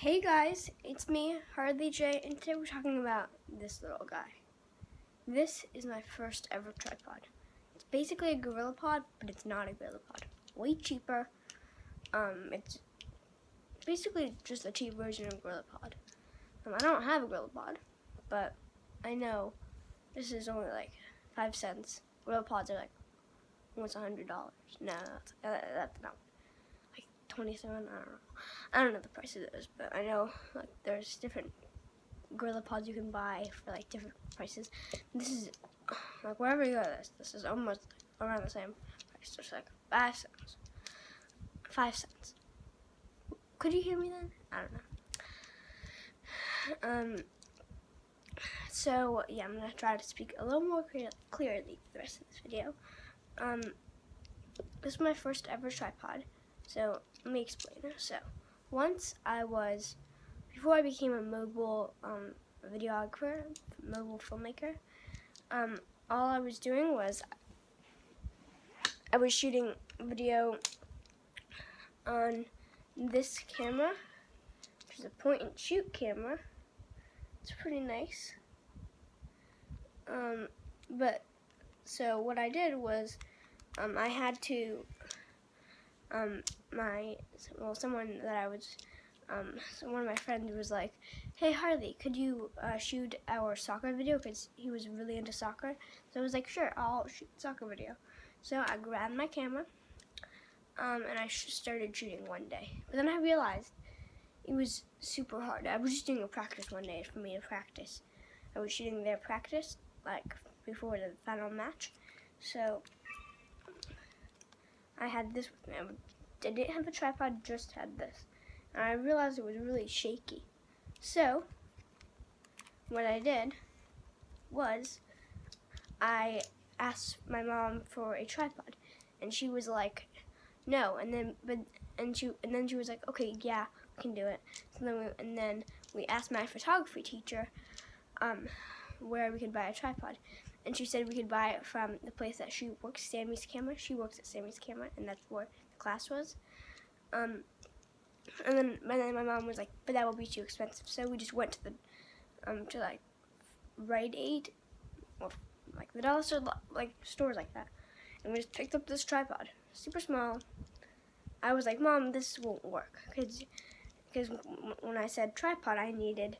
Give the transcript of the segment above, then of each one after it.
Hey guys, it's me, Harley J, and today we're talking about this little guy. This is my first ever tripod. It's basically a GorillaPod, but it's not a GorillaPod. Way cheaper. It's basically just a cheap version of GorillaPod. I don't have a GorillaPod, but I know this is only like 5 cents. GorillaPods are like almost $100. No, that's not. 27, I don't know the price of those, but I know like there's different GorillaPods you can buy for like different prices. This is like wherever you go, this is almost around the same price. Just like 5 cents. 5 cents. Could you hear me then? I don't know. So yeah, I'm gonna try to speak a little more clearly for the rest of this video. This is my first ever tripod. So let me explain. So once before I became a mobile videographer, mobile filmmaker, all I was doing was I was shooting video on this camera, which is a point and shoot camera. It's pretty nice. But so what I did was I had to one of my friends was like, "Hey Harley, could you shoot our soccer video?" Because he was really into soccer. So I was like, "Sure, I'll shoot soccer video." So I grabbed my camera, and I started shooting one day. But then I realized it was super hard. I was just doing a practice one day for me to practice. I was shooting their practice like before the final match. So I had this with me. I didn't have a tripod, just had this. And I realized it was really shaky. So what I did was I asked my mom for a tripod, and she was like, "No." And then she was like, "Okay, yeah, we can do it." So then we asked my photography teacher where we could buy a tripod. And she said we could buy it from the place that she works, Sammy's Camera. She works at Sammy's Camera, and that's where the class was. And then my mom was like, "But that will be too expensive." So we just went to the like Rite Aid, or like the dollar store, like stores like that, and we just picked up this tripod, super small. I was like, "Mom, this won't work," because when I said tripod, I needed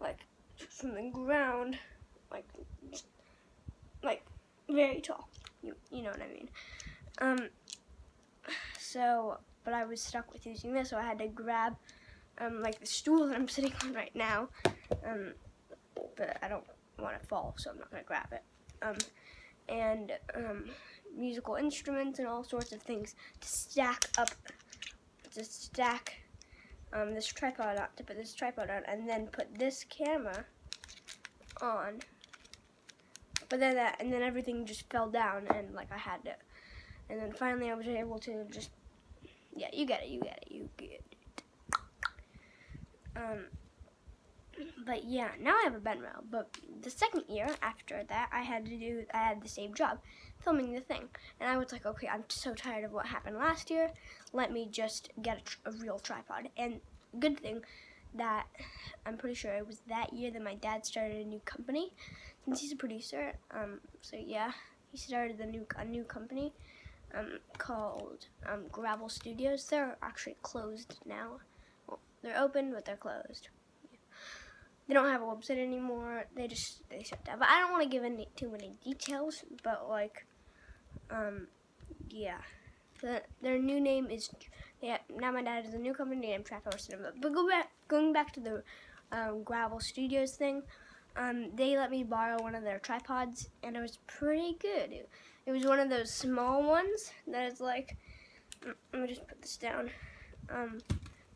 like from the ground, like very tall. You know what I mean. But I was stuck with using this, so I had to grab like the stool that I'm sitting on right now. But I don't want to fall, so I'm not gonna grab it. And musical instruments and all sorts of things to stack this tripod on, to put this tripod on, and then put this camera on. But then everything just fell down, and like I had to, and then finally I was able to just, yeah, you get it. But yeah, now I have a bend rail. But the second year after that, I had the same job, filming the thing, and I was like, okay, I'm so tired of what happened last year. Let me just get a real tripod. And good thing that I'm pretty sure it was that year that my dad started a new company, since he's a producer. So yeah, he started a new company called Gravel Studios. They're actually closed now. Well, they're open, but they're closed. They don't have a website anymore. They shut down. But I don't want to give too many details. But like, yeah, their new name is. Yeah, now my dad has a new company named Trapdoor Cinema. But going back to the Gravel Studios thing, they let me borrow one of their tripods, and it was pretty good. It was one of those small ones that is like, let me just put this down.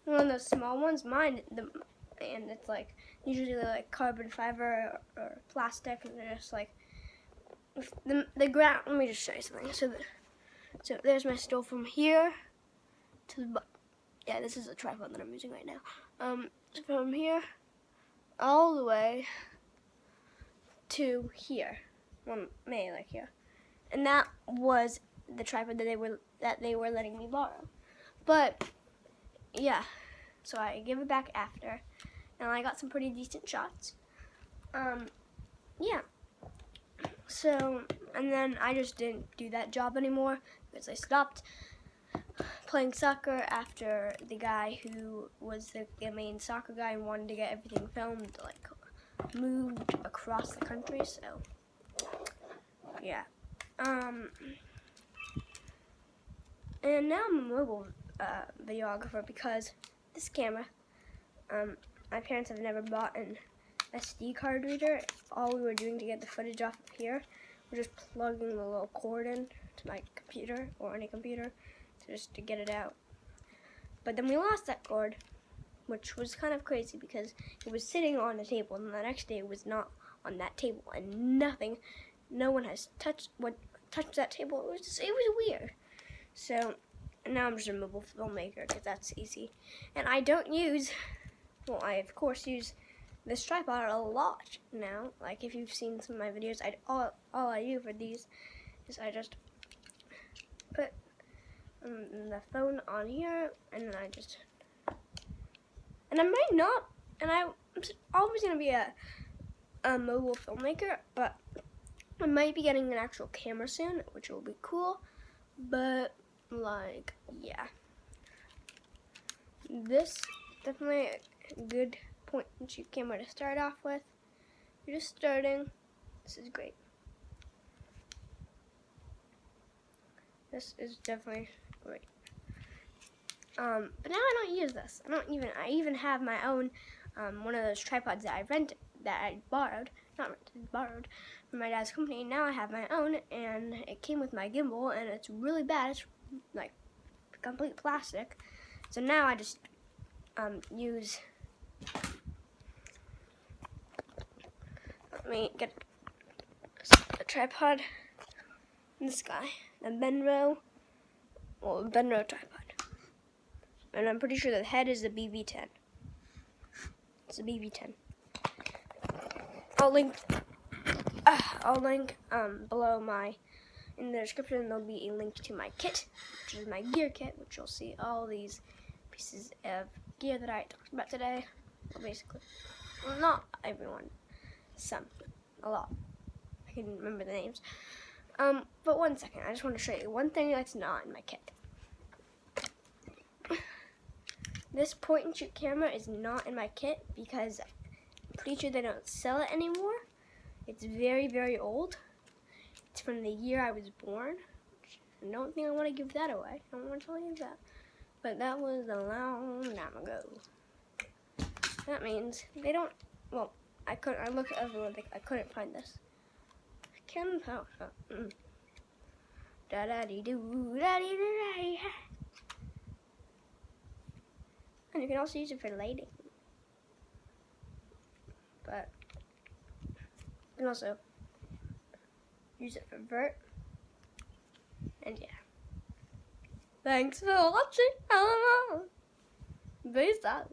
One of those small ones, and it's like usually like carbon fiber or plastic, and they're just like the ground. Let me just show you something. So there's my stool from here to the yeah. This is a tripod that I'm using right now. From here all the way to here, maybe like here, and that was the tripod that they were letting me borrow. But yeah, so I gave it back after, and I got some pretty decent shots. Yeah. So, and then I just didn't do that job anymore because I stopped playing soccer after the guy who was the main soccer guy and wanted to get everything filmed, like, moved across the country, so, yeah. And now I'm a mobile videographer because this camera, my parents have never bought an SD card reader. All we were doing to get the footage off of here was just plugging the little cord in to my computer or any computer just to get it out. But then we lost that cord, which was kind of crazy because it was sitting on a table, and the next day it was not on that table, and no one has touched that table. It was weird. So now I'm just a mobile filmmaker because that's easy, and I don't use. Well, I of course use this tripod a lot now. Like if you've seen some of my videos, all I do for these is I just put the phone on here, and then and I might not, and I'm always gonna be a mobile filmmaker, but I might be getting an actual camera soon, which will be cool. But like, yeah, this definitely a good point and shoot camera to start off with. You're just starting. This is great. This is definitely great. But now I don't use this. I even have my own one of those tripods that I borrowed from my dad's company. Now I have my own, and it came with my gimbal, and it's really bad. It's like complete plastic. So now I just use. Let me get a tripod. This guy, the Benro tripod. And I'm pretty sure the head is the BV10. It's a BV10. I'll link below in the description. There'll be a link to my kit, which is my gear kit, which you'll see all these pieces of gear that I talked about today. Well, basically, well, not everyone, a lot. I can remember the names. But one second, I just want to show you one thing that's not in my kit. This point and shoot camera is not in my kit because I'm pretty sure they don't sell it anymore. It's very, very old. It's from the year I was born. I don't think I want to give that away. I don't want to tell you that. But that was a long time ago. That means they don't, well, I looked everywhere, I couldn't find this. I can't, da-da-dee-doo, da-dee-doo-da. And you can also use it for lighting. But you can also use it for vert. And yeah. Thanks for watching. Peace out.